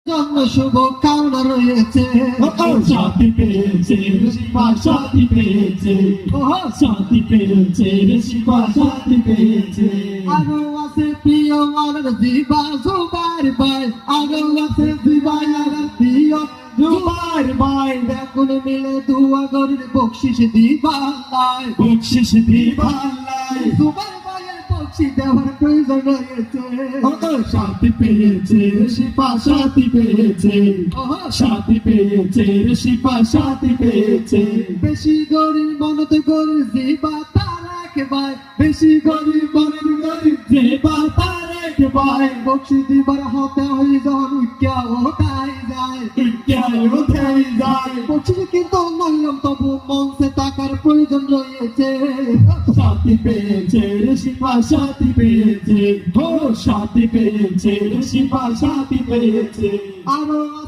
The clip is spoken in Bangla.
জন্ম শুভ কামনা রয়েছে, শান্তি পেয়েছে শিবা, শান্তি পেয়েছে, শান্তি পেয়েছে শিবা, শান্তি পেয়েছে। আরো আছে প্রিয় আমার দিবা জুবাইর ভাই, আরো আছে দিবাই আমার প্রিয় জুবাইর ভাই, এখন মিলে দুয়া গরির বকশিস দিবা নাই, বকশিস দিবাল্লাই। জুবাইর ভাইয়ের বকশিস দেওয়ার প্রয়োজন রয়েছে। শান্তি পেয়েছে শিবা, শান্তি পেয়েছে, শান্তি পেয়েছে শিবা, শান্তি পেয়েছে। বেশি গরিব মনত গরিব দিবা তার এক ভাই, বেশি গরিব মনত গরিব দেবা তার এক ভাই, বকশিস দিবার হতে হয়ে যখন উঠা ওঠাই যায়, উঠাই যায়। বকশিস কিন্তু নইলাম তবু মঞ্চে টাকার প্রয়োজন রয়েছে। শান্তি পেয়েছে শিবা, শান্তি পেয়েছে, শান্তি পেয়েছে শিবা, শান্তি পেয়েছে। আরো আছে